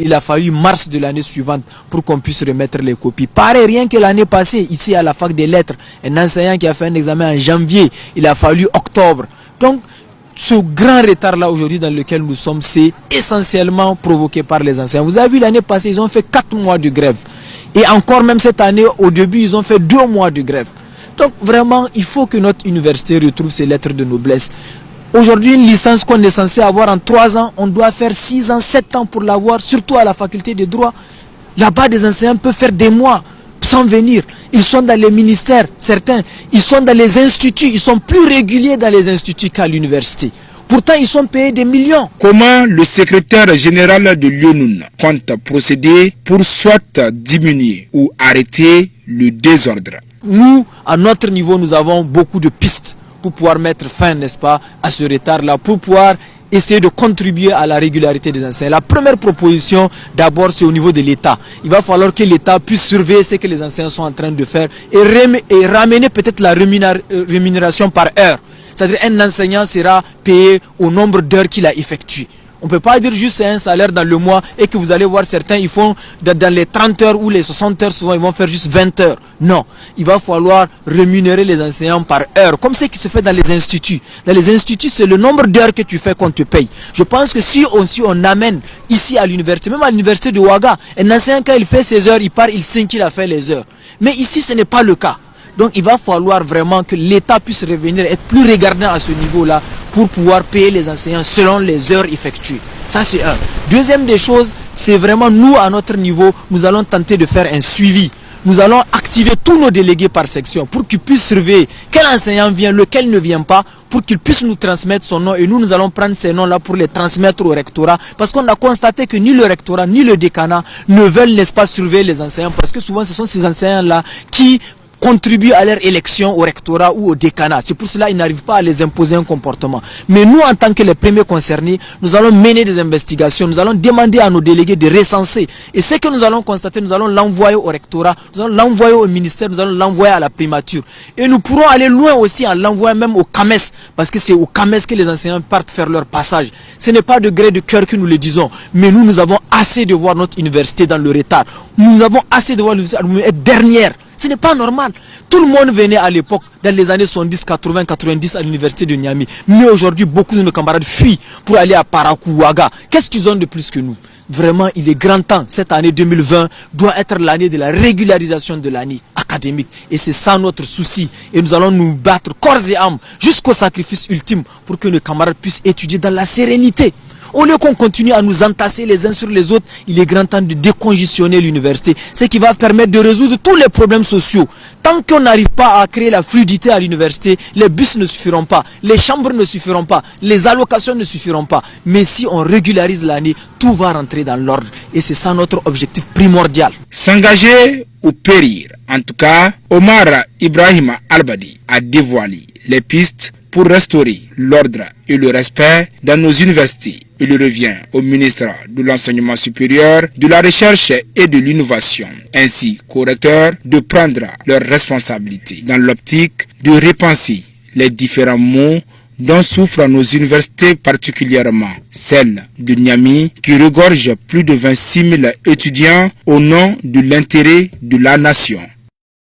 il a fallu mars de l'année suivante pour qu'on puisse remettre les copies. Pareil, rien que l'année passée, ici à la fac des lettres, un enseignant qui a fait un examen en janvier, il a fallu octobre. Donc, ce grand retard-là aujourd'hui dans lequel nous sommes, c'est essentiellement provoqué par les enseignants. Vous avez vu l'année passée, ils ont fait 4 mois de grève. Et encore même cette année, au début, ils ont fait 2 mois de grève. Donc vraiment, il faut que notre université retrouve ses lettres de noblesse. Aujourd'hui, une licence qu'on est censé avoir en 3 ans, on doit faire 6 ans, 7 ans pour l'avoir, surtout à la faculté de droit. Là-bas, des enseignants peuvent faire des mois sans venir. Ils sont dans les ministères, certains. Ils sont dans les instituts. Ils sont plus réguliers dans les instituts qu'à l'université. Pourtant, ils sont payés des millions. Comment le secrétaire général de l'UNUN compte procéder pour soit diminuer ou arrêter le désordre? Nous, à notre niveau, nous avons beaucoup de pistes pour pouvoir mettre fin, n'est-ce pas, à ce retard-là, pour pouvoir essayer de contribuer à la régularité des enseignants. La première proposition, d'abord, c'est au niveau de l'État. Il va falloir que l'État puisse surveiller ce que les enseignants sont en train de faire et ramener peut-être la rémunération par heure. C'est-à-dire un enseignant sera payé au nombre d'heures qu'il a effectuées. On ne peut pas dire juste un salaire dans le mois et que vous allez voir certains, ils font dans les 30 heures ou les 60 heures, souvent ils vont faire juste 20 heures. Non, il va falloir rémunérer les enseignants par heure, comme ce qui se fait dans les instituts. Dans les instituts, c'est le nombre d'heures que tu fais qu'on te paye. Je pense que si on amène ici à l'université, même à l'université de Ouaga, un enseignant quand il fait ses heures, il part, il sait qu'il a fait les heures. Mais ici, ce n'est pas le cas. Donc il va falloir vraiment que l'État puisse revenir, être plus regardant à ce niveau-là pour pouvoir payer les enseignants selon les heures effectuées. Ça c'est un. Deuxième des choses, c'est vraiment nous à notre niveau, nous allons tenter de faire un suivi. Nous allons activer tous nos délégués par section pour qu'ils puissent surveiller quel enseignant vient, lequel ne vient pas, pour qu'ils puissent nous transmettre son nom. Et nous allons prendre ces noms-là pour les transmettre au rectorat. Parce qu'on a constaté que ni le rectorat, ni le décanat ne veulent, n'est-ce pas, surveiller les enseignants. Parce que souvent, ce sont ces enseignants-là qui contribuent à leur élection au rectorat ou au décanat. C'est pour cela qu'ils n'arrivent pas à les imposer un comportement. Mais nous, en tant que les premiers concernés, nous allons mener des investigations. Nous allons demander à nos délégués de recenser. Et ce que nous allons constater, nous allons l'envoyer au rectorat, nous allons l'envoyer au ministère, nous allons l'envoyer à la primature. Et nous pourrons aller loin aussi en l'envoyant même au CAMES. Parce que c'est au CAMES que les enseignants partent faire leur passage. Ce n'est pas de gré de cœur que nous le disons. Mais nous avons assez de voir notre université dans le retard. Nous avons assez de voir l'université être dernière. Ce n'est pas normal. Tout le monde venait à l'époque, dans les années 70, 80, 90 à l'université de Niamey. Mais aujourd'hui, beaucoup de nos camarades fuient pour aller à Parakou, Ouaga. Qu'est-ce qu'ils ont de plus que nous? Vraiment, il est grand temps. Cette année 2020 doit être l'année de la régularisation de l'année académique. Et c'est ça notre souci. Et nous allons nous battre corps et âme jusqu'au sacrifice ultime pour que nos camarades puissent étudier dans la sérénité. Au lieu qu'on continue à nous entasser les uns sur les autres, il est grand temps de décongestionner l'université. Ce qui va permettre de résoudre tous les problèmes sociaux. Tant qu'on n'arrive pas à créer la fluidité à l'université, les bus ne suffiront pas, les chambres ne suffiront pas, les allocations ne suffiront pas. Mais si on régularise l'année, tout va rentrer dans l'ordre. Et c'est ça notre objectif primordial. S'engager ou périr. En tout cas, Omar Ibrahima Albadi a dévoilé les pistes pour restaurer l'ordre et le respect dans nos universités. Il revient au ministre de l'Enseignement supérieur, de la Recherche et de l'Innovation, ainsi qu'aux recteurs de prendre leurs responsabilités dans l'optique de repenser les différents maux dont souffrent nos universités, particulièrement celle de Niamey, qui regorge plus de 26 000 étudiants au nom de l'intérêt de la nation.